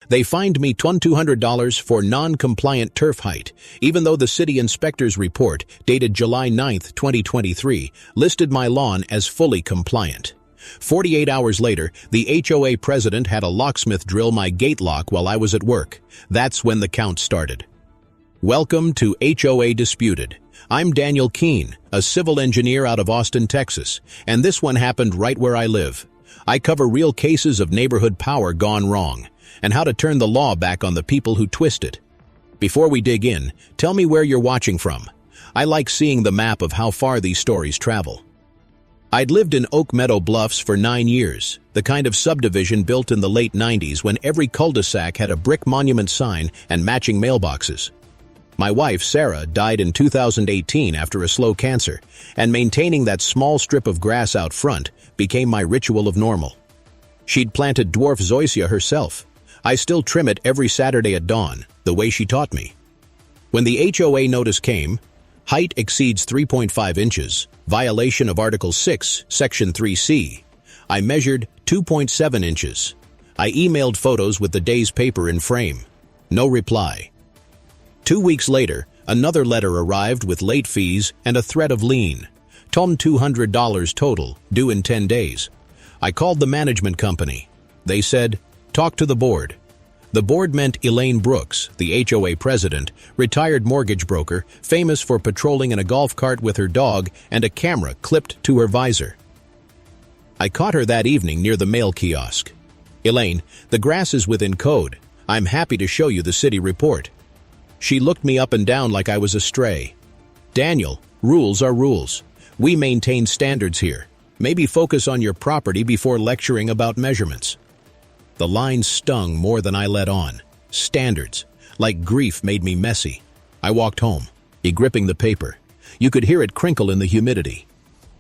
They fined me $200 for non-compliant turf height, even though the city inspector's report, dated July 9, 2023, listed my lawn as fully compliant. 48 hours later, the HOA president had a locksmith drill my gate lock while I was at work. That's when the count started. Welcome to HOA Disputed. I'm Daniel Keene, a civil engineer out of Austin, Texas, and this one happened right where I live. I cover real cases of neighborhood power gone wrong, and how to turn the law back on the people who twist it. Before we dig in, tell me where you're watching from. I like seeing the map of how far these stories travel. I'd lived in Oak Meadow Bluffs for 9 years, the kind of subdivision built in the late 90s when every cul-de-sac had a brick monument sign and matching mailboxes. My wife, Sarah, died in 2018 after a slow cancer, and maintaining that small strip of grass out front became my ritual of normal. She'd planted dwarf zoysia herself. I still trim it every Saturday at dawn, the way she taught me. When the HOA notice came, height exceeds 3.5 inches, violation of Article 6, Section 3C. I measured 2.7 inches. I emailed photos with the day's paper in frame. No reply. 2 weeks later, another letter arrived with late fees and a threat of lien. $200 total, due in 10 days. I called the management company. They said, "Talk to the board." The board meant Elaine Brooks, the HOA president, retired mortgage broker, famous for patrolling in a golf cart with her dog and a camera clipped to her visor. I caught her that evening near the mail kiosk. "Elaine, the grass is within code. I'm happy to show you the city report." She looked me up and down like I was a stray. "Daniel, rules are rules. We maintain standards here. Maybe focus on your property before lecturing about measurements." The line stung more than I let on. Standards. Like grief made me messy. I walked home, gripping the paper. You could hear it crinkle in the humidity.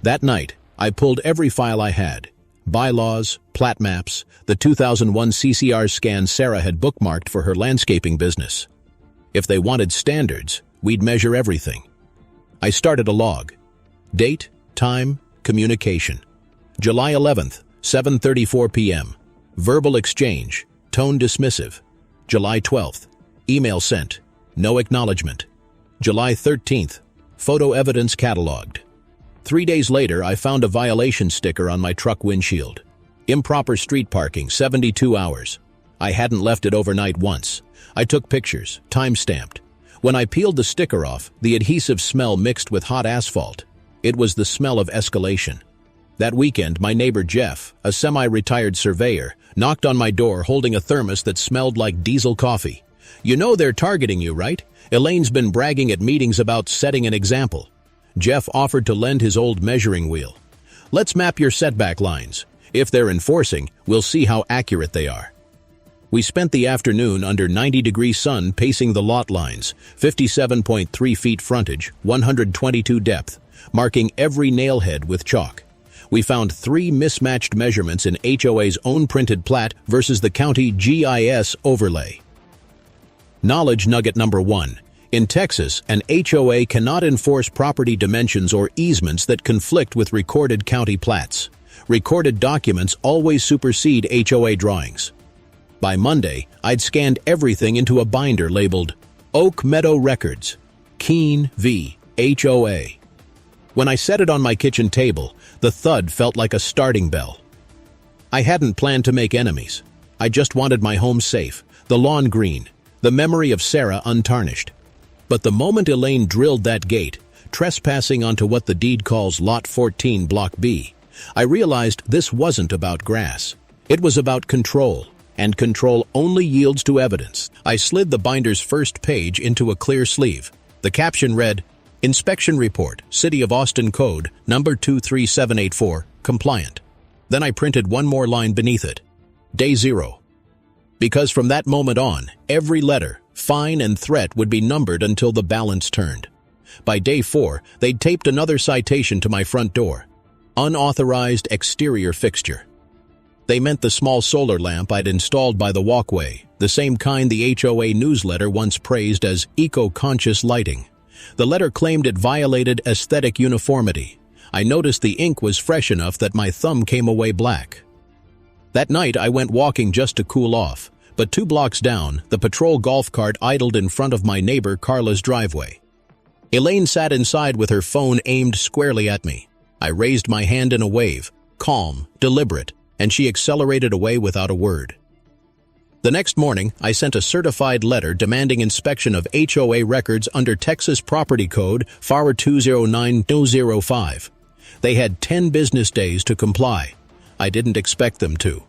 That night, I pulled every file I had. Bylaws, plat maps, the 2001 CCR scan Sarah had bookmarked for her landscaping business. If they wanted standards, we'd measure everything. I started a log. Date, time, communication. July 11th, 7:34 p.m. Verbal exchange, tone dismissive. July 12th, email sent, no acknowledgement. July 13th, photo evidence cataloged. 3 days later, I found a violation sticker on my truck windshield. Improper street parking, 72 hours. I hadn't left it overnight once. I took pictures, time-stamped. When I peeled the sticker off, the adhesive smell mixed with hot asphalt. It was the smell of escalation. That weekend, my neighbor Jeff, a semi-retired surveyor, knocked on my door holding a thermos that smelled like diesel coffee. "You know they're targeting you, right? Elaine's been bragging at meetings about setting an example." Jeff offered to lend his old measuring wheel. "Let's map your setback lines. If they're enforcing, we'll see how accurate they are." We spent the afternoon under 90-degree sun pacing the lot lines, 57.3 feet frontage, 122 depth, marking every nailhead with chalk. We found 3 mismatched measurements in HOA's own printed plat versus the county GIS overlay. Knowledge nugget number 1. In Texas, an HOA cannot enforce property dimensions or easements that conflict with recorded county plats. Recorded documents always supersede HOA drawings. By Monday, I'd scanned everything into a binder labeled Oak Meadow Records, Keene v. HOA. When I set it on my kitchen table, the thud felt like a starting bell. I hadn't planned to make enemies. I just wanted my home safe, the lawn green, the memory of Sarah untarnished. But the moment Elaine drilled that gate, trespassing onto what the deed calls Lot 14, Block B, I realized this wasn't about grass. It was about control, and control only yields to evidence. I slid the binder's first page into a clear sleeve. The caption read, "Inspection Report, City of Austin Code, number 23784, compliant." Then I printed one more line beneath it. Day 0. Because from that moment on, every letter, fine and threat would be numbered until the balance turned. By day 4, they'd taped another citation to my front door. Unauthorized exterior fixture. They meant the small solar lamp I'd installed by the walkway, the same kind the HOA newsletter once praised as eco-conscious lighting. The letter claimed it violated aesthetic uniformity. I noticed the ink was fresh enough that my thumb came away black. That night I went walking just to cool off, But 2 blocks down, the patrol golf cart idled in front of my neighbor Carla's driveway. Elaine sat inside with her phone aimed squarely at me. I raised my hand in a wave, calm, deliberate, and she accelerated away without a word. The next morning, I sent a certified letter demanding inspection of HOA records under Texas Property Code FAR 209205. They had 10 business days to comply. I didn't expect them to.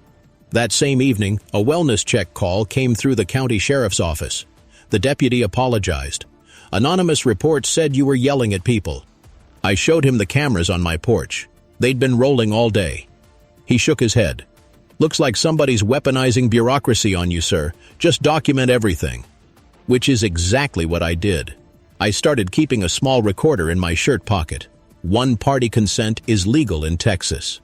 That same evening, a wellness check call came through the county sheriff's office. The deputy apologized. "Anonymous report said you were yelling at people." I showed him the cameras on my porch. They'd been rolling all day. He shook his head. "Looks like somebody's weaponizing bureaucracy on you, sir. Just document everything." Which is exactly what I did. I started keeping a small recorder in my shirt pocket. One-party consent is legal in Texas.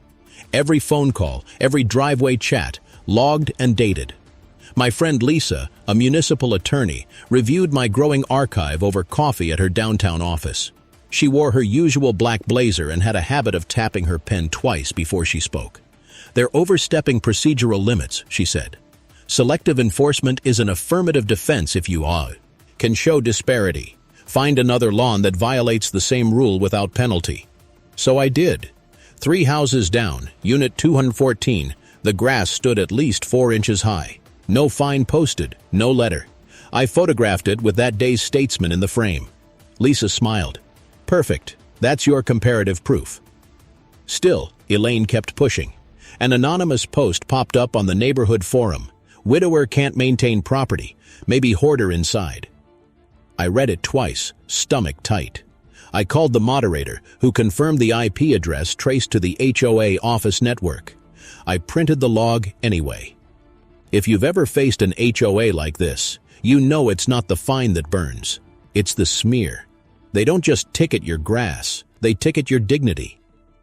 Every phone call, every driveway chat, logged and dated. My friend Lisa, a municipal attorney, reviewed my growing archive over coffee at her downtown office. She wore her usual black blazer and had a habit of tapping her pen twice before she spoke. "They're overstepping procedural limits," she said. "Selective enforcement is an affirmative defense if you can show disparity. Find another lawn that violates the same rule without penalty." So I did. 3 houses down, Unit 214, the grass stood at least 4 inches high. No fine posted, no letter. I photographed it with that day's Statesman in the frame. Lisa smiled. "Perfect. That's your comparative proof." Still, Elaine kept pushing. An anonymous post popped up on the neighborhood forum. "Widower can't maintain property. Maybe hoarder inside." I read it twice, stomach tight. I called the moderator, who confirmed the IP address traced to the HOA office network. I printed the log anyway. If you've ever faced an HOA like this, you know it's not the fine that burns. It's the smear. They don't just ticket your grass, they ticket your dignity.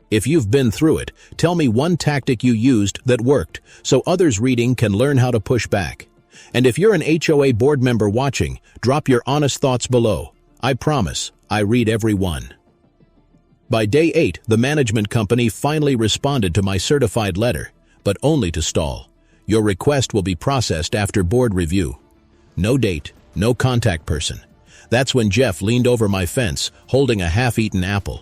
If you've been through it, tell me one tactic you used that worked, so others reading can learn how to push back. And if you're an HOA board member watching, drop your honest thoughts below. I promise, I read every one. By day 8, the management company finally responded to my certified letter, but only to stall. "Your request will be processed after board review." No date, no contact person. That's when Jeff leaned over my fence, holding a half-eaten apple.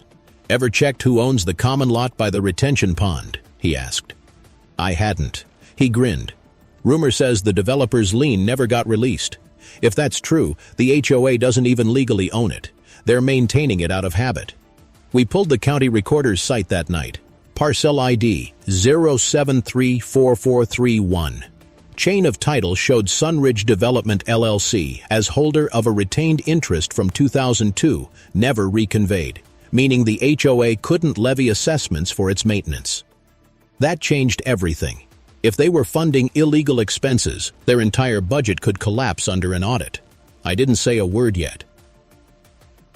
"Ever checked who owns the common lot by the retention pond?" he asked. I hadn't. He grinned. "Rumor says the developer's lien never got released. If that's true, the HOA doesn't even legally own it. They're maintaining it out of habit." We pulled the county recorder's site that night. Parcel ID 0734431. Chain of title showed Sunridge Development LLC as holder of a retained interest from 2002, never reconveyed, meaning the HOA couldn't levy assessments for its maintenance. That changed everything. If they were funding illegal expenses, their entire budget could collapse under an audit. I didn't say a word yet.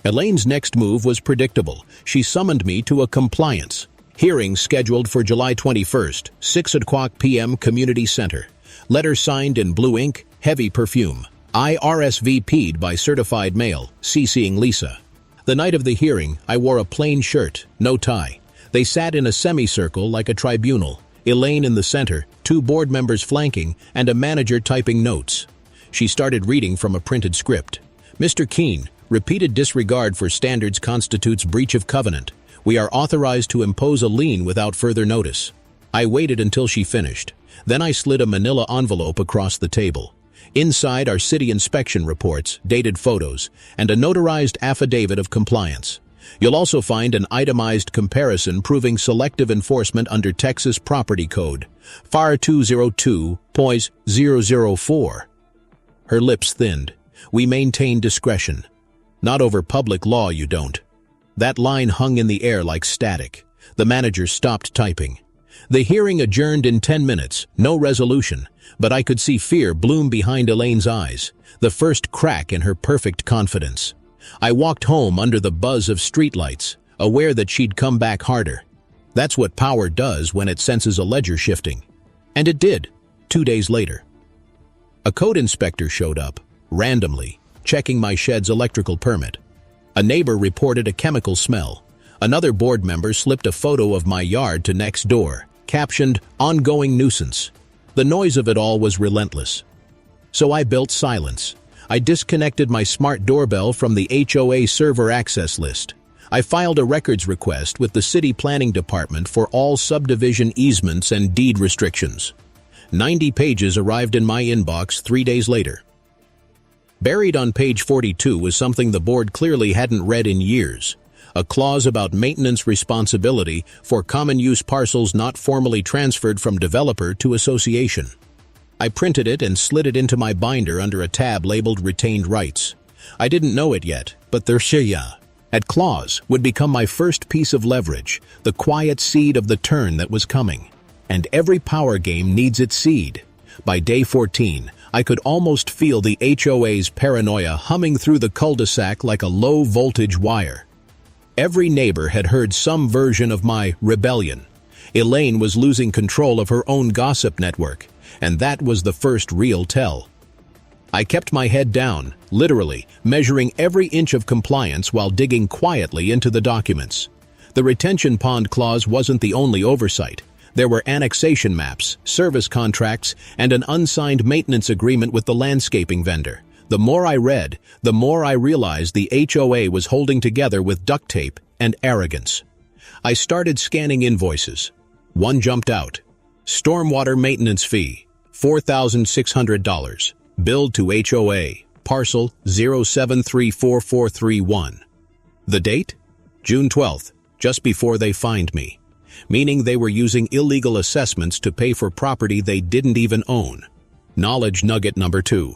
Elaine's next move was predictable. She summoned me to a compliance hearing scheduled for July 21st, 6:00 p.m. Community Center. Letter signed in blue ink, heavy perfume. I RSVP'd by certified mail, CCing Lisa. The night of the hearing, I wore a plain shirt, no tie. They sat in a semicircle like a tribunal. Elaine in the center, 2 board members flanking, and a manager typing notes. She started reading from a printed script. "Mr. Keene, repeated disregard for standards constitutes breach of covenant. We are authorized to impose a lien without further notice." I waited until she finished. Then I slid a manila envelope across the table. Inside are city inspection reports, dated photos, and a notarized affidavit of compliance. You'll also find an itemized comparison proving selective enforcement under Texas Property Code, FAR 202.004. Her lips thinned. "We maintain discretion. Not over public law, you don't." That line hung in the air like static. The manager stopped typing. The hearing adjourned in 10 minutes, no resolution, but I could see fear bloom behind Elaine's eyes, the first crack in her perfect confidence. I walked home under the buzz of streetlights, aware that she'd come back harder. That's what power does when it senses a ledger shifting. And it did, 2 days later. A code inspector showed up, randomly, checking my shed's electrical permit. A neighbor reported a chemical smell. Another board member slipped a photo of my yard to next door, captioned, "Ongoing nuisance." The noise of it all was relentless. So I built silence. I disconnected my smart doorbell from the HOA server access list. I filed a records request with the city planning department for all subdivision easements and deed restrictions. 90 pages arrived in my inbox 3 days later. Buried on page 42 was something the board clearly hadn't read in years. A clause about maintenance responsibility for common-use parcels not formally transferred from developer to association. I printed it and slid it into my binder under a tab labeled Retained Rights. I didn't know it yet, but that clause would become my first piece of leverage, the quiet seed of the turn that was coming. And every power game needs its seed. By day 14, I could almost feel the HOA's paranoia humming through the cul-de-sac like a low-voltage wire. Every neighbor had heard some version of my rebellion. Elaine was losing control of her own gossip network, and that was the first real tell. I kept my head down, literally, measuring every inch of compliance while digging quietly into the documents. The retention pond clause wasn't the only oversight. There were annexation maps, service contracts, and an unsigned maintenance agreement with the landscaping vendor. The more I read, the more I realized the HOA was holding together with duct tape and arrogance. I started scanning invoices. One jumped out. Stormwater maintenance fee, $4,600. Billed to HOA, parcel 0734431. The date? June 12th, just before they fined me. Meaning they were using illegal assessments to pay for property they didn't even own. Knowledge nugget number 2.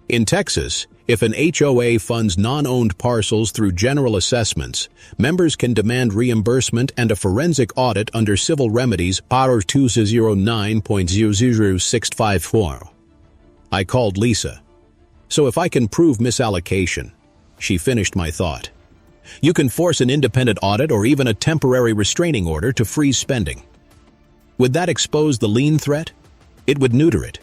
In Texas, if an HOA funds non-owned parcels through general assessments, members can demand reimbursement and a forensic audit under Civil Remedies R 209.00654. I called Lisa. So if I can prove misallocation, she finished my thought. You can force an independent audit or even a temporary restraining order to freeze spending. Would that expose the lien threat? It would neuter it.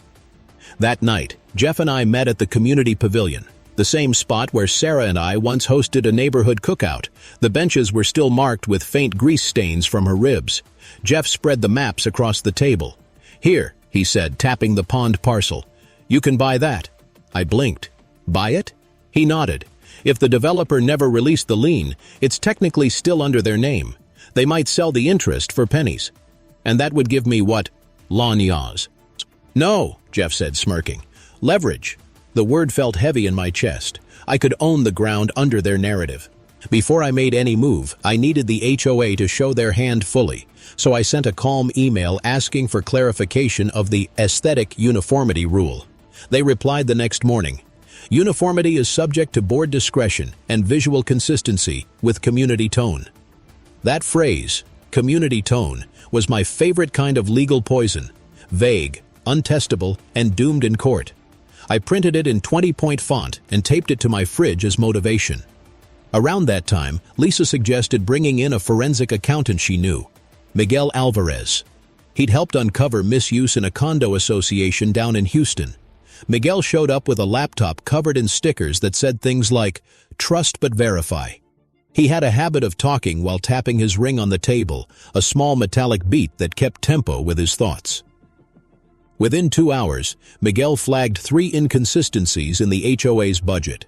That night, Jeff and I met at the community pavilion, the same spot where Sarah and I once hosted a neighborhood cookout. The benches were still marked with faint grease stains from her ribs. Jeff spread the maps across the table. Here, he said, tapping the pond parcel. You can buy that. I blinked. Buy it? He nodded. If the developer never released the lien, it's technically still under their name. They might sell the interest for pennies. And that would give me what? Lagniasse. No, Jeff said, smirking. Leverage. The word felt heavy in my chest. I could own the ground under their narrative. Before I made any move, I needed the HOA to show their hand fully, so I sent a calm email asking for clarification of the aesthetic uniformity rule. They replied the next morning. Uniformity is subject to board discretion and visual consistency with community tone. That phrase, community tone, was my favorite kind of legal poison. Vague, untestable, and doomed in court. I printed it in 20-point font and taped it to my fridge as motivation. Around that time, Lisa suggested bringing in a forensic accountant she knew, Miguel Alvarez. He'd helped uncover misuse in a condo association down in Houston. Miguel showed up with a laptop covered in stickers that said things like, "Trust but verify." He had a habit of talking while tapping his ring on the table, a small metallic beat that kept tempo with his thoughts. Within 2 hours, Miguel flagged 3 inconsistencies in the HOA's budget.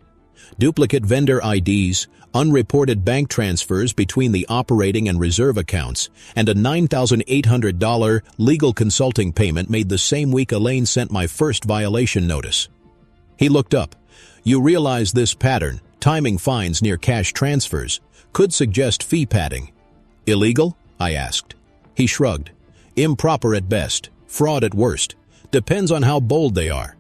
Duplicate vendor IDs, unreported bank transfers between the operating and reserve accounts, and a $9,800 legal consulting payment made the same week Elaine sent my first violation notice. He looked up. You realize this pattern, timing fines near cash transfers, could suggest fee padding. Illegal? I asked. He shrugged. Improper at best, fraud at worst. Depends on how bold they are.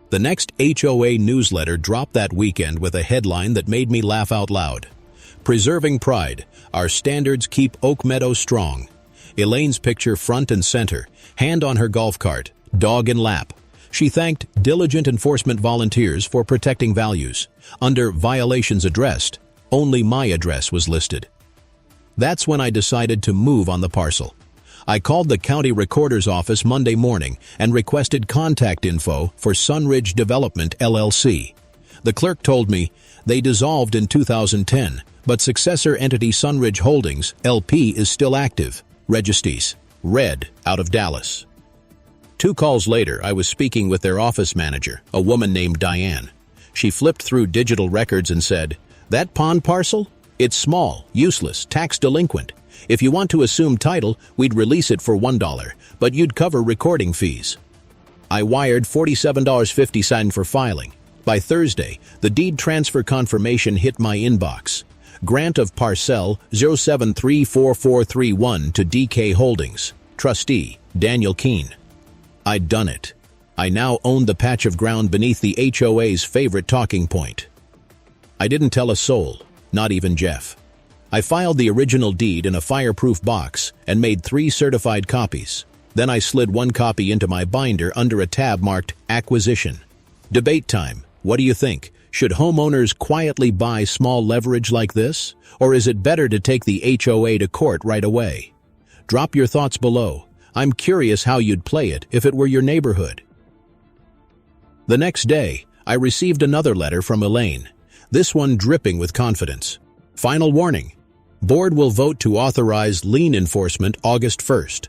The next HOA newsletter dropped that weekend with a headline that made me laugh out loud. Preserving Pride, Our Standards Keep Oak Meadow Strong. Elaine's picture front and center, hand on her golf cart, dog in lap. She thanked diligent enforcement volunteers for protecting values. Under violations addressed, only my address was listed. That's when I decided to move on the parcel. I called the county recorder's office Monday morning and requested contact info for Sunridge Development, LLC. The clerk told me they dissolved in 2010, but successor entity Sunridge Holdings, LP, is still active. Registes. Red, out of Dallas. 2 calls later, I was speaking with their office manager, a woman named Diane. She flipped through digital records and said, "That pond parcel? It's small, useless, tax delinquent. If you want to assume title, we'd release it for $1, but you'd cover recording fees." I wired $47.50 for filing. By Thursday, the deed transfer confirmation hit my inbox. Grant of parcel 0734431 to DK Holdings. Trustee, Daniel Keene. I'd done it. I now owned the patch of ground beneath the HOA's favorite talking point. I didn't tell a soul, not even Jeff. I filed the original deed in a fireproof box and made 3 certified copies. Then I slid 1 copy into my binder under a tab marked Acquisition. Debate time. What do you think? Should homeowners quietly buy small leverage like this? Or is it better to take the HOA to court right away? Drop your thoughts below. I'm curious how you'd play it if it were your neighborhood. The next day, I received another letter from Elaine, this one dripping with confidence. Final warning. Board will vote to authorize lien enforcement August 1st.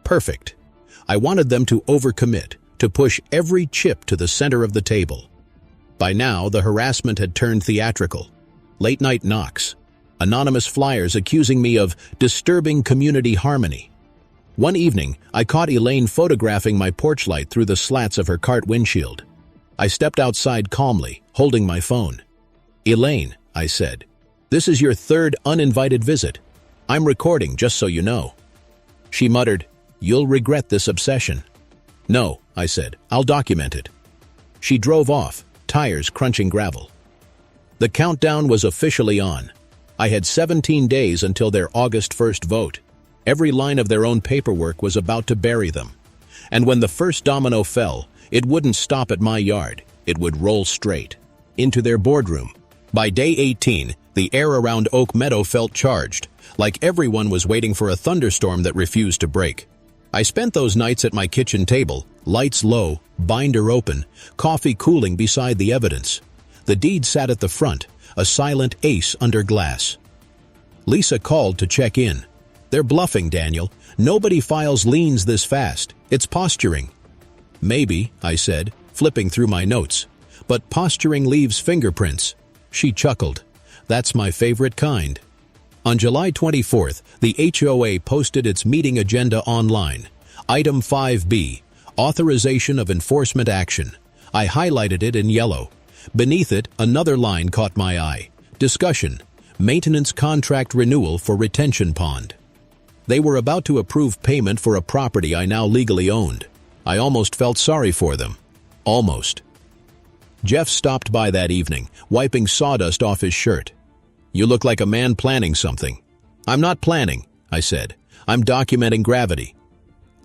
Perfect. I wanted them to overcommit, to push every chip to the center of the table. By now, the harassment had turned theatrical. Late-night knocks. Anonymous flyers accusing me of disturbing community harmony. One evening, I caught Elaine photographing my porch light through the slats of her cart windshield. I stepped outside calmly, holding my phone. "Elaine," I said, "this is your 3rd uninvited visit. I'm recording, just so you know." She muttered, "You'll regret this obsession." "No," I said, "I'll document it." She drove off, tires crunching gravel. The countdown was officially on. I had 17 days until their August 1st vote. Every line of their own paperwork was about to bury them. And when the first domino fell, it wouldn't stop at my yard. It would roll straight into their boardroom. By day 18, the air around Oak Meadow felt charged, like everyone was waiting for a thunderstorm that refused to break. I spent those nights at my kitchen table, lights low, binder open, coffee cooling beside the evidence. The deed sat at the front, a silent ace under glass. Lisa called to check in. "They're bluffing, Daniel. Nobody files liens this fast. It's posturing." "Maybe," I said, flipping through my notes. "But posturing leaves fingerprints." She chuckled. "That's my favorite kind." On July 24th, the HOA posted its meeting agenda online. Item 5B, Authorization of Enforcement Action. I highlighted it in yellow. Beneath it, another line caught my eye. Discussion, Maintenance Contract Renewal for Retention Pond. They were about to approve payment for a property I now legally owned. I almost felt sorry for them. Almost. Jeff stopped by that evening, wiping sawdust off his shirt. "You look like a man planning something." "I'm not planning," I said. "I'm documenting gravity."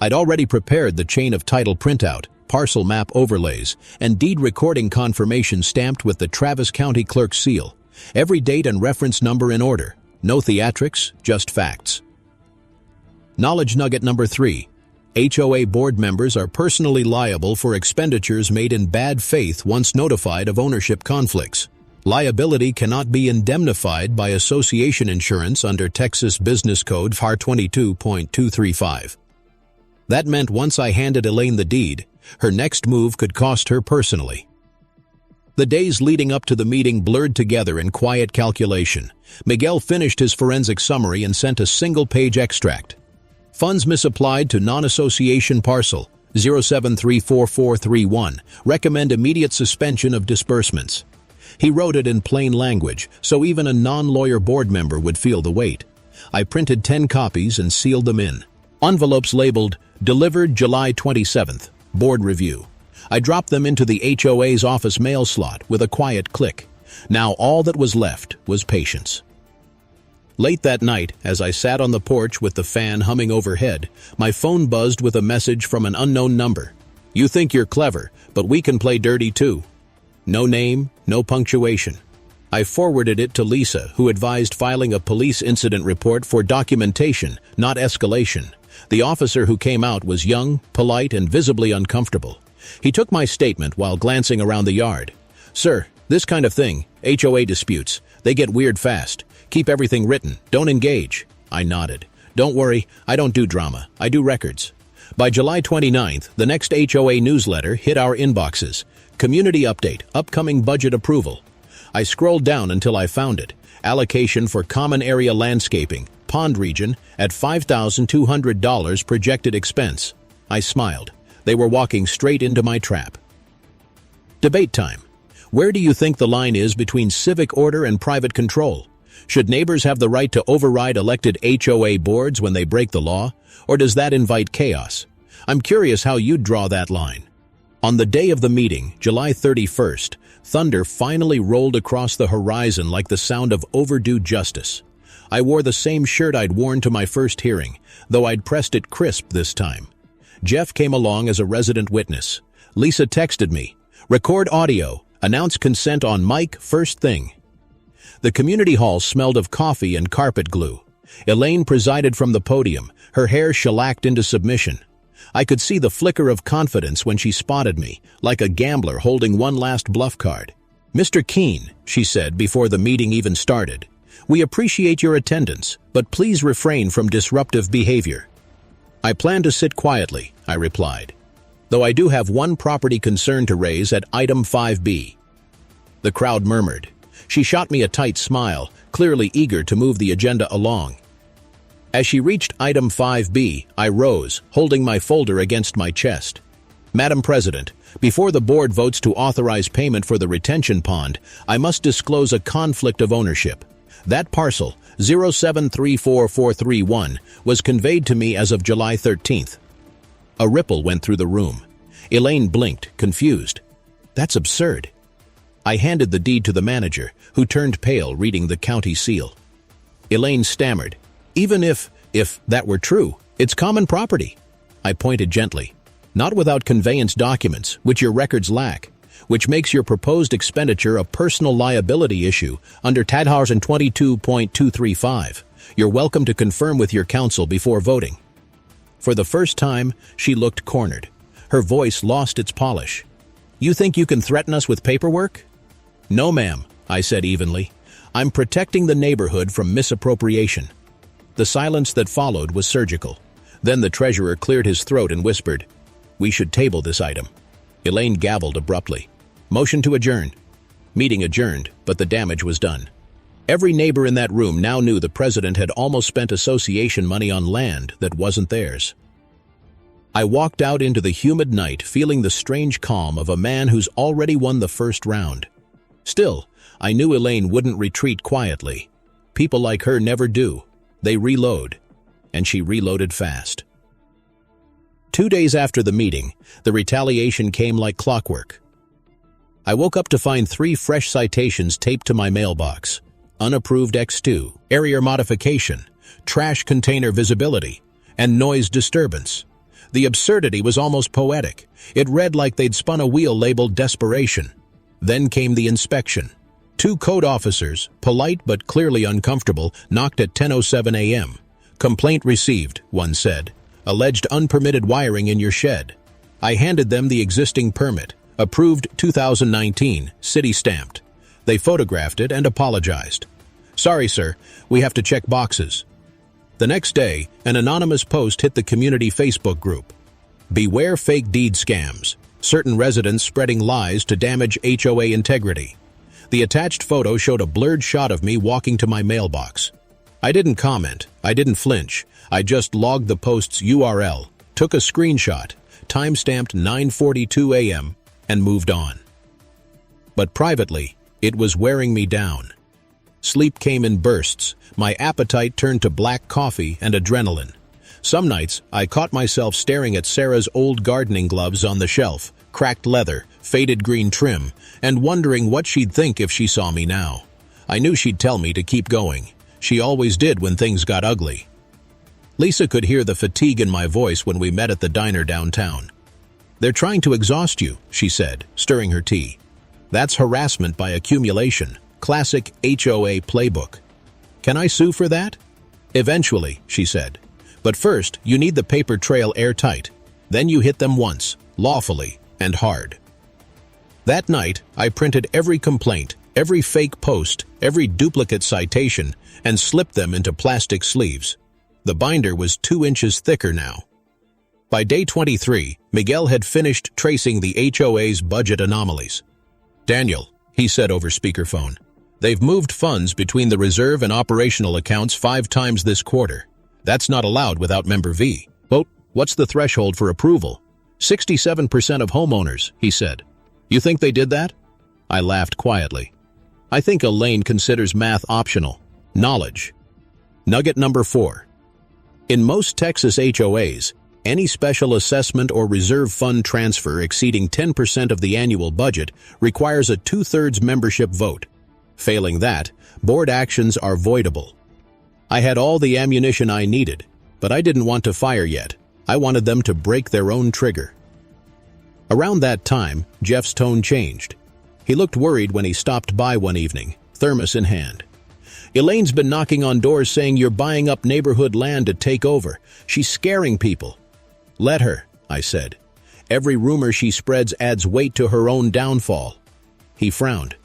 I'd already prepared the chain of title printout, parcel map overlays, and deed recording confirmation stamped with the Travis County Clerk's seal. Every date and reference number in order. No theatrics, just facts. Knowledge nugget number 3. HOA board members are personally liable for expenditures made in bad faith once notified of ownership conflicts. Liability cannot be indemnified by association insurance under Texas Business Code FAR 22.235. That meant once I handed Elaine the deed, her next move could cost her personally. The days leading up to the meeting blurred together in quiet calculation. Miguel finished his forensic summary and sent a single-page extract. Funds misapplied to non-association parcel 0734431. Recommend immediate suspension of disbursements. He wrote it in plain language, so even a non-lawyer board member would feel the weight. I printed 10 copies and sealed them in. Envelopes labeled, "Delivered July 27th, Board Review." I dropped them into the HOA's office mail slot with a quiet click. Now all that was left was patience. Late that night, as I sat on the porch with the fan humming overhead, my phone buzzed with a message from an unknown number. "You think you're clever, but we can play dirty too." No name, no punctuation. I forwarded it to Lisa, who advised filing a police incident report for documentation, not escalation. The officer who came out was young, polite, and visibly uncomfortable. He took my statement while glancing around the yard. "Sir, this kind of thing, HOA disputes, they get weird fast. Keep everything written, don't engage." I nodded. "Don't worry, I don't do drama, I do records." By July 29th, the next HOA newsletter hit our inboxes. Community update, upcoming budget approval. I scrolled down until I found it. Allocation for common area landscaping, pond region, at $5,200 projected expense. I smiled. They were walking straight into my trap. Debate time. Where do you think the line is between civic order and private control? Should neighbors have the right to override elected HOA boards when they break the law, or does that invite chaos? I'm curious how you'd draw that line. On the day of the meeting, July 31st, thunder finally rolled across the horizon like the sound of overdue justice. I wore the same shirt I'd worn to my first hearing, though I'd pressed it crisp this time. Jeff came along as a resident witness. Lisa texted me, "Record audio, announce consent on mic first thing." The community hall smelled of coffee and carpet glue. Elaine presided from the podium, her hair shellacked into submission. I could see the flicker of confidence when she spotted me, like a gambler holding one last bluff card. "Mr. Keene," she said before the meeting even started, "we appreciate your attendance, but please refrain from disruptive behavior." "I plan to sit quietly," I replied, "though I do have one property concern to raise at item 5B. The crowd murmured. She shot me a tight smile, clearly eager to move the agenda along. As she reached item 5B, I rose, holding my folder against my chest. "Madam President, before the board votes to authorize payment for the retention pond, I must disclose a conflict of ownership. That parcel, 0734431, was conveyed to me as of July 13th. A ripple went through the room. Elaine blinked, confused. "That's absurd." I handed the deed to the manager, who turned pale reading the county seal. Elaine stammered, "Even if that were true, it's common property." I pointed gently. "Not without conveyance documents, which your records lack, which makes your proposed expenditure a personal liability issue under Tadhausen 22.235. You're welcome to confirm with your counsel before voting." For the first time, she looked cornered. Her voice lost its polish. "You think you can threaten us with paperwork?" "No, ma'am," I said evenly. "I'm protecting the neighborhood from misappropriation." The silence that followed was surgical. Then the treasurer cleared his throat and whispered, "We should table this item." Elaine gavelled abruptly. "Motion to adjourn." Meeting adjourned, but the damage was done. Every neighbor in that room now knew the president had almost spent association money on land that wasn't theirs. I walked out into the humid night feeling the strange calm of a man who's already won the first round. Still, I knew Elaine wouldn't retreat quietly. People like her never do. They reload. And she reloaded fast. 2 days after the meeting, the retaliation came like clockwork. I woke up to find 3 fresh citations taped to my mailbox. Unapproved X2, area modification, trash container visibility, and noise disturbance. The absurdity was almost poetic. It read like they'd spun a wheel labeled desperation. Then came the inspection. 2 code officers, polite but clearly uncomfortable, knocked at 10:07 a.m. "Complaint received," one said. "Alleged unpermitted wiring in your shed." I handed them the existing permit, approved 2019, city stamped. They photographed it and apologized. "Sorry, sir, we have to check boxes." The next day, an anonymous post hit the community Facebook group. "Beware fake deed scams. Certain residents spreading lies to damage HOA integrity." The attached photo showed a blurred shot of me walking to my mailbox. I didn't comment. I didn't flinch. I just logged the post's URL, took a screenshot, time-stamped 9:42 a.m., and moved on. But privately, it was wearing me down. Sleep came in bursts. My appetite turned to black coffee and adrenaline. Some nights, I caught myself staring at Sarah's old gardening gloves on the shelf, cracked leather, faded green trim, and wondering what she'd think if she saw me now. I knew she'd tell me to keep going. She always did when things got ugly. Lisa could hear the fatigue in my voice when we met at the diner downtown. "They're trying to exhaust you," she said, stirring her tea. "That's harassment by accumulation. Classic HOA playbook. Can I sue for that?" "Eventually," she said. "But first, you need the paper trail airtight. Then you hit them once, lawfully, and hard." That night, I printed every complaint, every fake post, every duplicate citation, and slipped them into plastic sleeves. The binder was 2 inches thicker now. By day 23, Miguel had finished tracing the HOA's budget anomalies. "Daniel," he said over speakerphone, "they've moved funds between the reserve and operational accounts 5 times this quarter. That's not allowed without Member V. Well, what's the threshold for approval?" 67% of homeowners, he said. "You think they did that?" I laughed quietly. I think Elaine considers math optional. Knowledge. Nugget number 4. In most Texas HOAs, any special assessment or reserve fund transfer exceeding 10% of the annual budget requires a 2/3 membership vote. Failing that, board actions are voidable. I had all the ammunition I needed, but I didn't want to fire yet. I wanted them to break their own trigger. Around that time, Jeff's tone changed. He looked worried when he stopped by one evening, thermos in hand. "Elaine's been knocking on doors saying you're buying up neighborhood land to take over. She's scaring people." "Let her," I said. "Every rumor she spreads adds weight to her own downfall." He frowned.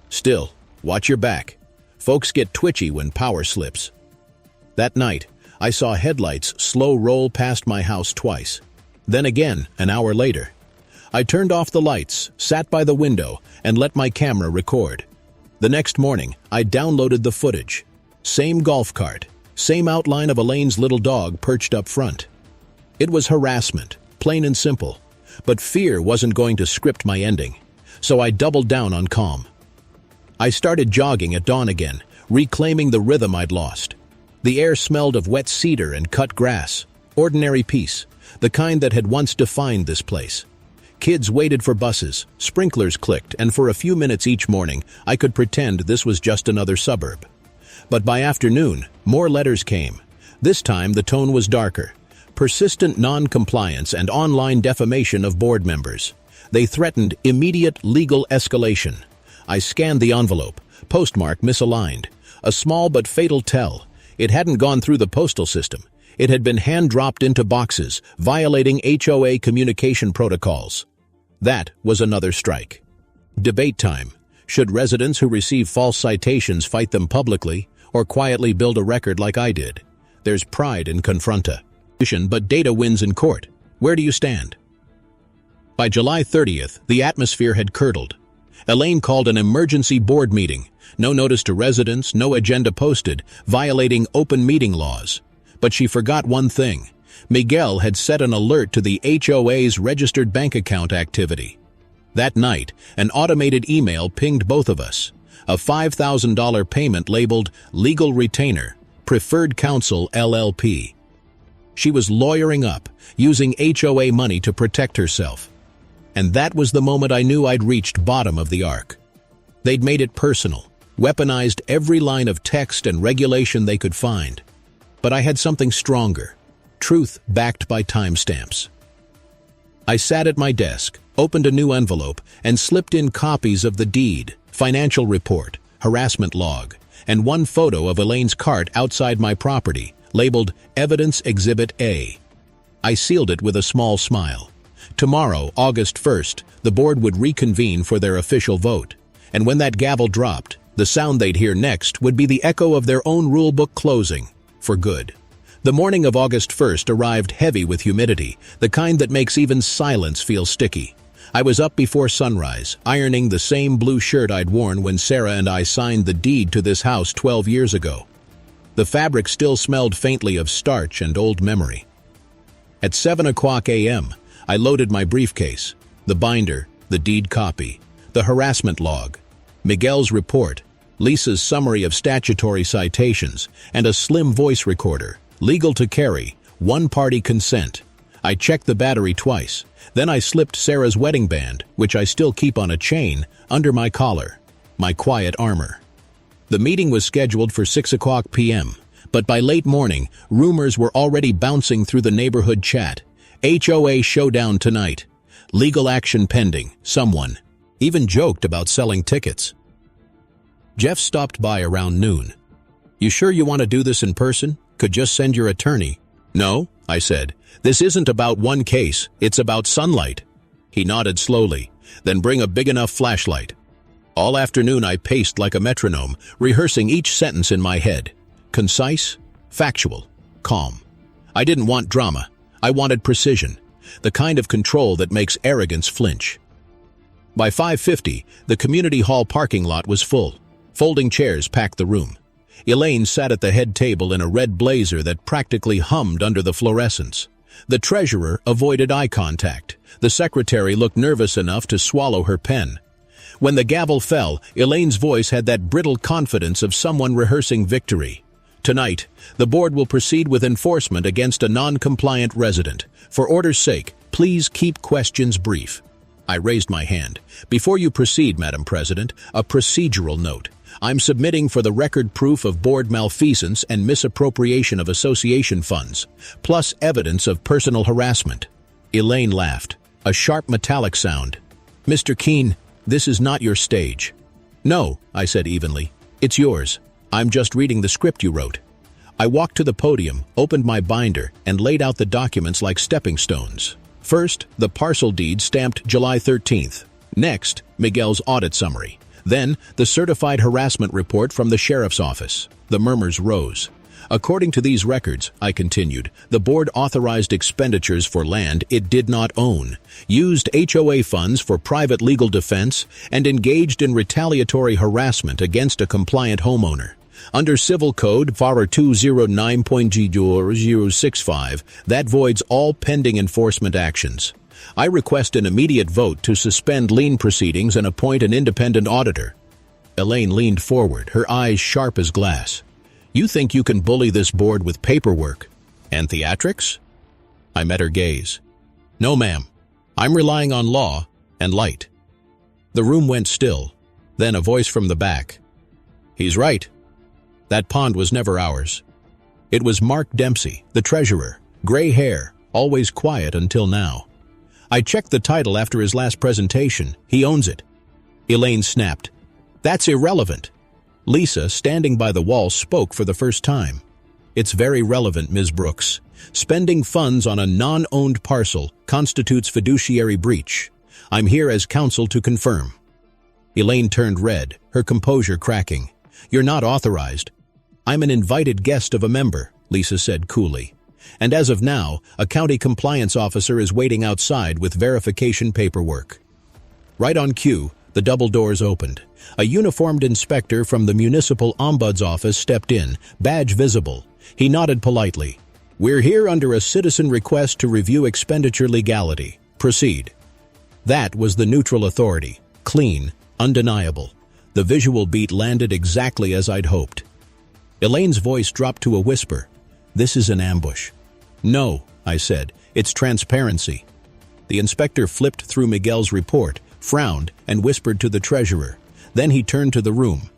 "Still, watch your back. Folks get twitchy when power slips." That night, I saw headlights slow roll past my house twice. Then again, an hour later. I turned off the lights, sat by the window, and let my camera record. The next morning, I downloaded the footage. Same golf cart, same outline of Elaine's little dog perched up front. It was harassment, plain and simple. But fear wasn't going to script my ending, so I doubled down on calm. I started jogging at dawn again, reclaiming the rhythm I'd lost. The air smelled of wet cedar and cut grass, ordinary peace, the kind that had once defined this place. Kids waited for buses, sprinklers clicked, and for a few minutes each morning, I could pretend this was just another suburb. But by afternoon, more letters came. This time the tone was darker. Persistent non-compliance and online defamation of board members. They threatened immediate legal escalation. I scanned the envelope, postmark misaligned. A small but fatal tell. It hadn't gone through the postal system. It had been hand-dropped into boxes, violating HOA communication protocols. That was another strike. Debate time. Should residents who receive false citations fight them publicly, or quietly build a record like I did? There's pride in confrontation, but data wins in court. Where do you stand? By July 30th, the atmosphere had curdled. Elaine called an emergency board meeting. No notice to residents, no agenda posted, violating open meeting laws. But she forgot one thing. Miguel had set an alert to the HOA's registered bank account activity. That night, an automated email pinged both of us. A $5,000 payment labeled Legal Retainer, Preferred Counsel LLP. She was lawyering up, using HOA money to protect herself. And that was the moment I knew I'd reached bottom of the arc. They'd made it personal, weaponized every line of text and regulation they could find. But I had something stronger. Truth backed by timestamps. I sat at my desk, opened a new envelope, and slipped in copies of the deed, financial report, harassment log, and one photo of Elaine's cart outside my property, labeled Evidence Exhibit A. I sealed it with a small smile. Tomorrow, August 1st, the board would reconvene for their official vote, and when that gavel dropped, the sound they'd hear next would be the echo of their own rulebook closing, for good. The morning of August 1st arrived heavy with humidity, the kind that makes even silence feel sticky. I was up before sunrise, ironing the same blue shirt I'd worn when Sarah and I signed the deed to this house 12 years ago. The fabric still smelled faintly of starch and old memory. At 7:00 a.m., I loaded my briefcase, the binder, the deed copy, the harassment log, Miguel's report, Lisa's summary of statutory citations, and a slim voice recorder, legal to carry, one-party consent. I checked the battery twice. Then I slipped Sarah's wedding band, which I still keep on a chain, under my collar, my quiet armor. The meeting was scheduled for 6:00 p.m., but by late morning, rumors were already bouncing through the neighborhood chat. HOA showdown tonight. Legal action pending. Someone even joked about selling tickets. Jeff stopped by around noon. "You sure you want to do this in person? Could just send your attorney." "No," I said. "This isn't about one case. It's about sunlight." He nodded slowly. "Then bring a big enough flashlight." All afternoon I paced like a metronome, rehearsing each sentence in my head. Concise, factual, calm. I didn't want drama. I wanted precision, the kind of control that makes arrogance flinch. By 5:50, the community hall parking lot was full. Folding chairs packed the room. Elaine sat at the head table in a red blazer that practically hummed under the fluorescence. The treasurer avoided eye contact. The secretary looked nervous enough to swallow her pen. When the gavel fell, Elaine's voice had that brittle confidence of someone rehearsing victory. Tonight, the board will proceed with enforcement against a non-compliant resident. For order's sake, please keep questions brief. I raised my hand. Before you proceed, Madam President, a procedural note. I'm submitting for the record proof of board malfeasance and misappropriation of association funds, plus evidence of personal harassment. Elaine laughed, a sharp metallic sound. Mr. Keene, this is not your stage. No, I said evenly. It's yours. I'm just reading the script you wrote. I walked to the podium, opened my binder, and laid out the documents like stepping stones. First, the parcel deed stamped July 13th. Next, Miguel's audit summary. Then, the certified harassment report from the sheriff's office. The murmurs rose. According to these records, I continued, the board authorized expenditures for land it did not own, used HOA funds for private legal defense, and engaged in retaliatory harassment against a compliant homeowner. Under Civil Code VAR 209.065, that voids all pending enforcement actions. I request an immediate vote to suspend lien proceedings and appoint an independent auditor. Elaine leaned forward, her eyes sharp as glass. You think you can bully this board with paperwork and theatrics? I met her gaze. No, ma'am. I'm relying on law and light. The room went still. Then a voice from the back. He's right. That pond was never ours. It was Mark Dempsey, the treasurer, gray hair, always quiet until now. I checked the title after his last presentation. He owns it. Elaine snapped. That's irrelevant. Lisa, standing by the wall, spoke for the first time. It's very relevant, Ms. Brooks. Spending funds on a non-owned parcel constitutes fiduciary breach. I'm here as counsel to confirm. Elaine turned red, her composure cracking. You're not authorized. I'm an invited guest of a member, Lisa said coolly. And as of now, a county compliance officer is waiting outside with verification paperwork. Right on cue, the double doors opened. A uniformed inspector from the municipal ombuds office stepped in, badge visible. He nodded politely. We're here under a citizen request to review expenditure legality. Proceed. That was the neutral authority. Clean, undeniable. The visual beat landed exactly as I'd hoped. Elaine's voice dropped to a whisper. This is an ambush. No, I said. It's transparency. The inspector flipped through Miguel's report, frowned, and whispered to the treasurer. Then he turned to the room.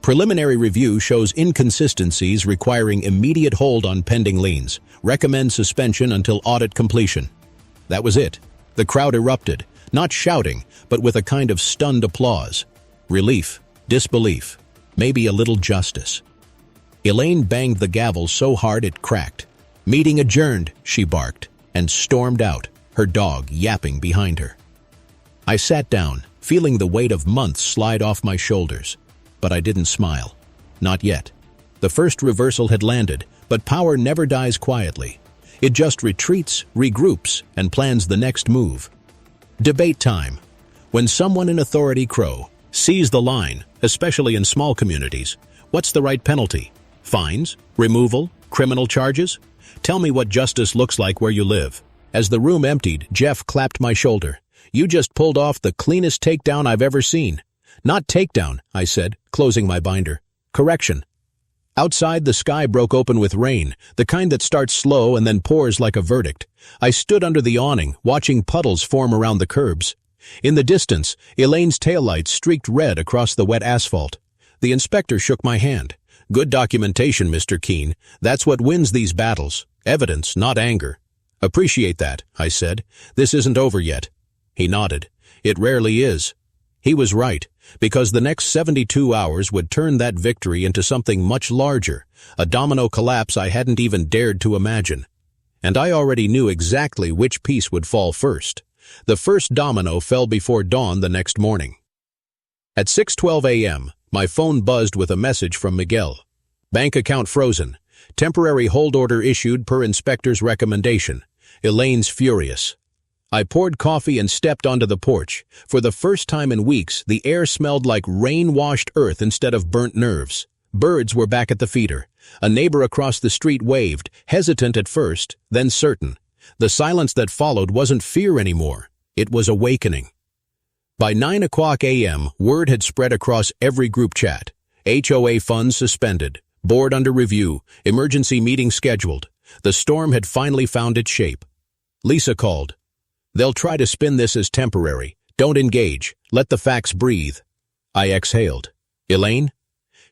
Preliminary review shows inconsistencies requiring immediate hold on pending liens. Recommend suspension until audit completion. That was it. The crowd erupted, not shouting, but with a kind of stunned applause. Relief, disbelief, maybe a little justice. Elaine banged the gavel so hard it cracked. Meeting adjourned, she barked, and stormed out, her dog yapping behind her. I sat down, feeling the weight of months slide off my shoulders. But I didn't smile. Not yet. The first reversal had landed, but power never dies quietly. It just retreats, regroups, and plans the next move. Debate time. When someone in authority sees the line, especially in small communities, what's the right penalty? Fines? Removal? Criminal charges? Tell me what justice looks like where you live. As the room emptied, Jeff clapped my shoulder. You just pulled off the cleanest takedown I've ever seen. Not takedown, I said, closing my binder. Correction. Outside, the sky broke open with rain, the kind that starts slow and then pours like a verdict. I stood under the awning, watching puddles form around the curbs. In the distance, Elaine's taillights streaked red across the wet asphalt. The inspector shook my hand. Good documentation, Mr. Keene. That's what wins these battles. Evidence, not anger. Appreciate that, I said. This isn't over yet. He nodded. It rarely is. He was right, because the next 72 hours would turn that victory into something much larger, a domino collapse I hadn't even dared to imagine. And I already knew exactly which piece would fall first. The first domino fell before dawn the next morning. At 6:12 a.m., my phone buzzed with a message from Miguel. Bank account frozen. Temporary hold order issued per inspector's recommendation. Elaine's furious. I poured coffee and stepped onto the porch. For the first time in weeks, the air smelled like rain-washed earth instead of burnt nerves. Birds were back at the feeder. A neighbor across the street waved, hesitant at first, then certain. The silence that followed wasn't fear anymore. It was awakening. By 9 a.m., word had spread across every group chat. HOA funds suspended, board under review, emergency meeting scheduled. The storm had finally found its shape. Lisa called. "They'll try to spin this as temporary. Don't engage. Let the facts breathe." I exhaled. "Elaine?"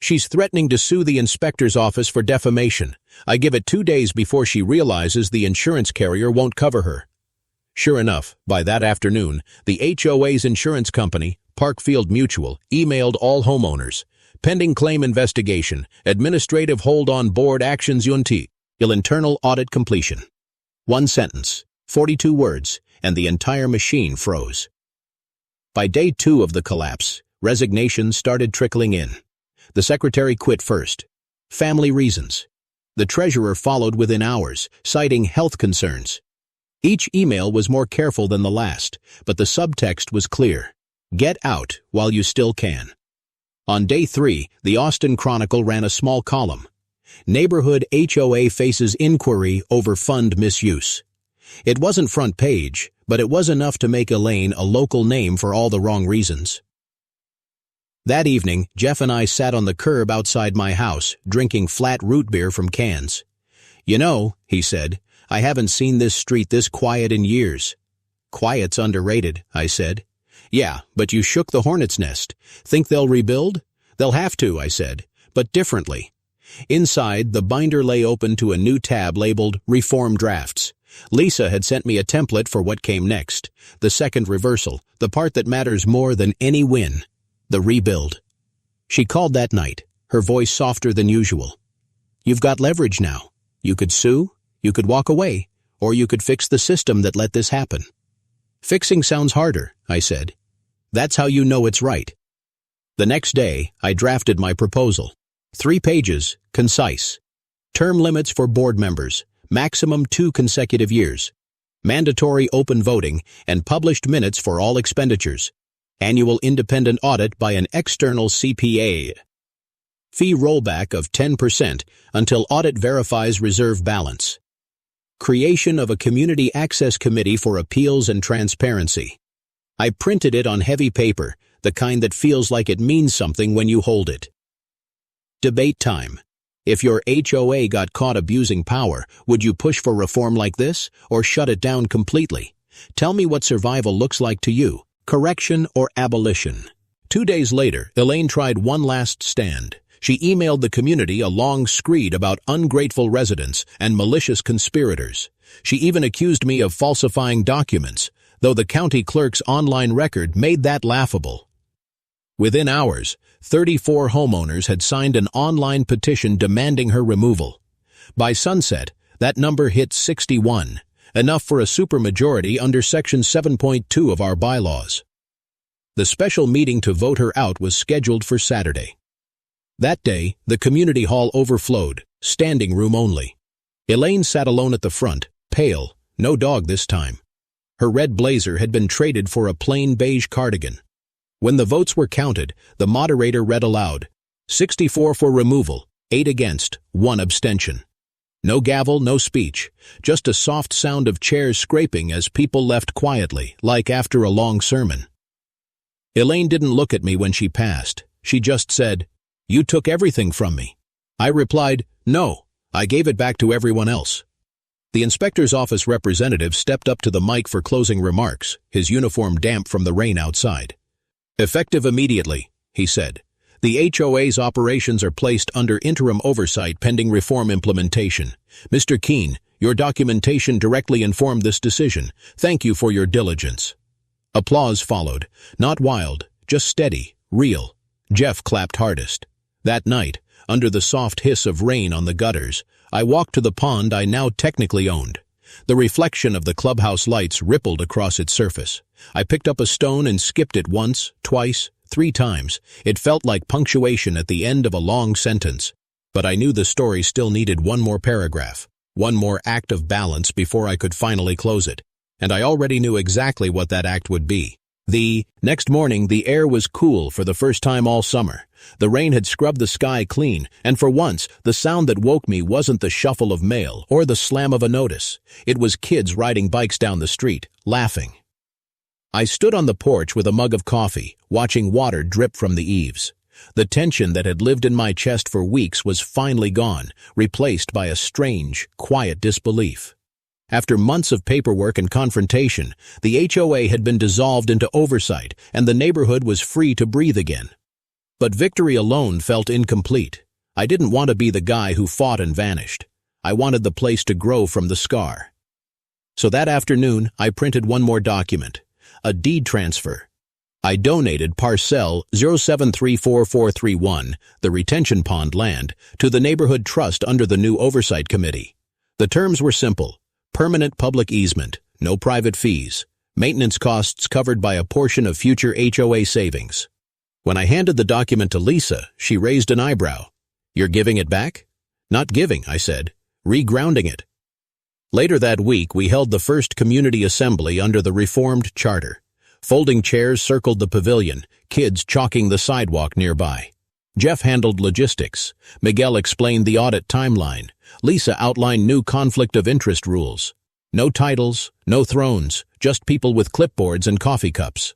"She's threatening to sue the inspector's office for defamation. I give it 2 days before she realizes the insurance carrier won't cover her." Sure enough, by that afternoon, the HOA's insurance company, Parkfield Mutual, emailed all homeowners. "Pending claim investigation, administrative hold on board actions until internal audit completion." One sentence, 42 words, and the entire machine froze. By day 2 of the collapse, resignations started trickling in. The secretary quit first. Family reasons. The treasurer followed within hours, citing health concerns. Each email was more careful than the last, but the subtext was clear. Get out while you still can. On day 3, the Austin Chronicle ran a small column. Neighborhood HOA faces inquiry over fund misuse. It wasn't front page, but it was enough to make Elaine a local name for all the wrong reasons. That evening, Jeff and I sat on the curb outside my house, drinking flat root beer from cans. "You know," he said, "I haven't seen this street this quiet in years." "Quiet's underrated," I said. "Yeah, but you shook the hornet's nest. Think they'll rebuild?" "They'll have to," I said, "but differently." Inside, the binder lay open to a new tab labeled Reform Drafts. Lisa had sent me a template for what came next. The second reversal, the part that matters more than any win. The rebuild. She called that night, her voice softer than usual. "You've got leverage now. You could sue, you could walk away, or you could fix the system that let this happen." "Fixing sounds harder," I said. "That's how you know it's right." The next day, I drafted my proposal. 3 pages, concise. Term limits for board members. Maximum 2 consecutive years. Mandatory open voting and published minutes for all expenditures. Annual independent audit by an external CPA. Fee rollback of 10% until audit verifies reserve balance. Creation of a community access committee for appeals and transparency. I printed it on heavy paper, the kind that feels like it means something when you hold it. Debate time. If your HOA got caught abusing power, would you push for reform like this, or shut it down completely? Tell me what survival looks like to you, correction or abolition. 2 days later, Elaine tried one last stand. She emailed the community a long screed about ungrateful residents and malicious conspirators. She even accused me of falsifying documents, though the county clerk's online record made that laughable. Within hours, 34 homeowners had signed an online petition demanding her removal. By sunset, that number hit 61, enough for a supermajority under Section 7.2 of our bylaws. The special meeting to vote her out was scheduled for Saturday. That day, the community hall overflowed, standing room only. Elaine sat alone at the front, pale, no dog this time. Her red blazer had been traded for a plain beige cardigan. When the votes were counted, the moderator read aloud, 64 for removal, 8 against, 1 abstention. No gavel, no speech, just a soft sound of chairs scraping as people left quietly, like after a long sermon. Elaine didn't look at me when she passed. She just said, "You took everything from me." I replied, "No, I gave it back to everyone else." The inspector's office representative stepped up to the mic for closing remarks, his uniform damp from the rain outside. "Effective immediately," he said. "The HOA's operations are placed under interim oversight pending reform implementation. Mr. Keene, your documentation directly informed this decision. Thank you for your diligence." Applause followed, not wild, just steady, real. Jeff clapped hardest. That night, under the soft hiss of rain on the gutters, I walked to the pond I now technically owned. The reflection of the clubhouse lights rippled across its surface. I picked up a stone and skipped it once, twice, 3 times. It felt like punctuation at the end of a long sentence. But I knew the story still needed one more paragraph. One more act of balance before I could finally close it, and I already knew exactly what that act would be. The next morning, the air was cool for the first time all summer. The rain had scrubbed the sky clean, and for once, the sound that woke me wasn't the shuffle of mail or the slam of a notice. It was kids riding bikes down the street, laughing. I stood on the porch with a mug of coffee, watching water drip from the eaves. The tension that had lived in my chest for weeks was finally gone, replaced by a strange, quiet disbelief. After months of paperwork and confrontation, the HOA had been dissolved into oversight, and the neighborhood was free to breathe again. But victory alone felt incomplete. I didn't want to be the guy who fought and vanished. I wanted the place to grow from the scar. So that afternoon, I printed one more document, a deed transfer. I donated parcel 0734431, the retention pond land, to the neighborhood trust under the new oversight committee. The terms were simple. Permanent public easement, no private fees, maintenance costs covered by a portion of future HOA savings. When I handed the document to Lisa, she raised an eyebrow. "You're giving it back?" "Not giving," I said. "Regrounding it." Later that week, we held the first community assembly under the reformed charter. Folding chairs circled the pavilion, kids chalking the sidewalk nearby. Jeff handled logistics. Miguel explained the audit timeline. Lisa outlined new conflict of interest rules. No titles, no thrones, just people with clipboards and coffee cups.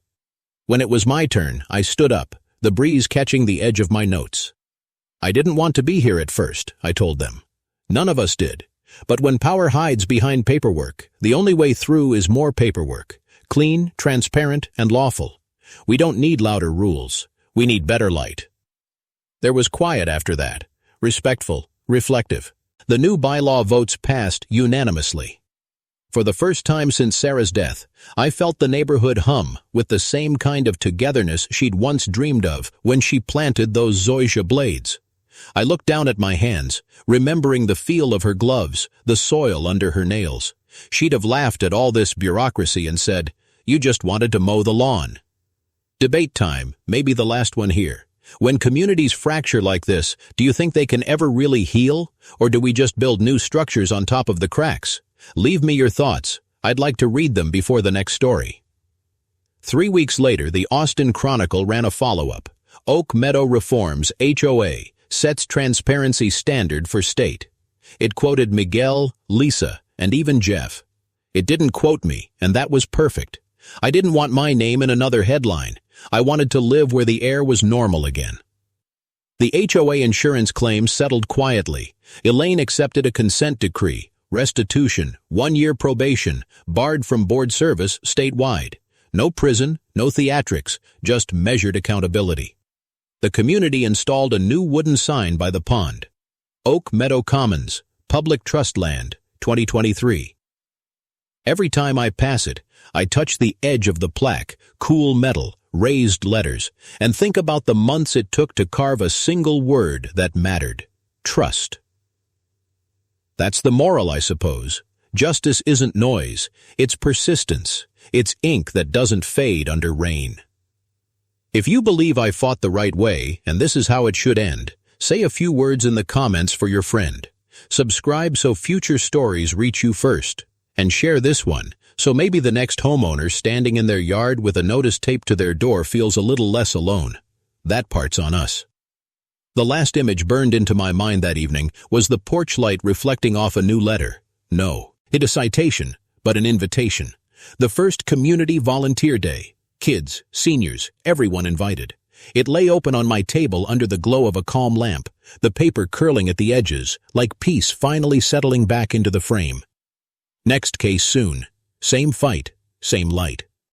When it was my turn, I stood up, the breeze catching the edge of my notes. "I didn't want to be here at first," I told them. "None of us did. But when power hides behind paperwork, the only way through is more paperwork. Clean, transparent, and lawful. We don't need louder rules. We need better light." There was quiet after that, respectful, reflective. The new bylaw votes passed unanimously. For the first time since Sarah's death, I felt the neighborhood hum with the same kind of togetherness she'd once dreamed of when she planted those zoysia blades. I looked down at my hands, remembering the feel of her gloves, the soil under her nails. She'd have laughed at all this bureaucracy and said, "You just wanted to mow the lawn." Debate time, maybe the last one here. When communities fracture like this, do you think they can ever really heal? Or do we just build new structures on top of the cracks? Leave me your thoughts. I'd like to read them before the next story. 3 weeks later, the Austin Chronicle ran a follow-up. Oak Meadow Reforms HOA sets transparency standard for state. It quoted Miguel, Lisa, and even Jeff. It didn't quote me, and that was perfect. I didn't want my name in another headline. I wanted to live where the air was normal again. The HOA insurance claim settled quietly. Elaine accepted a consent decree, restitution, 1-year probation, barred from board service statewide. No prison, no theatrics, just measured accountability. The community installed a new wooden sign by the pond. Oak Meadow Commons, Public Trust Land, 2023. Every time I pass it, I touch the edge of the plaque, cool metal, raised letters, and think about the months it took to carve a single word that mattered. Trust. That's the moral, I suppose. Justice isn't noise, it's persistence. It's ink that doesn't fade under rain. If you believe I fought the right way, and this is how it should end, say a few words in the comments for your friend. Subscribe so future stories reach you first. And share this one, so maybe the next homeowner standing in their yard with a notice taped to their door feels a little less alone. That part's on us. The last image burned into my mind that evening was the porch light reflecting off a new letter. No, it a citation, but an invitation. The first community volunteer day. Kids, seniors, everyone invited. It lay open on my table under the glow of a calm lamp, the paper curling at the edges, like peace finally settling back into the frame. Next case soon. Same fight, same light.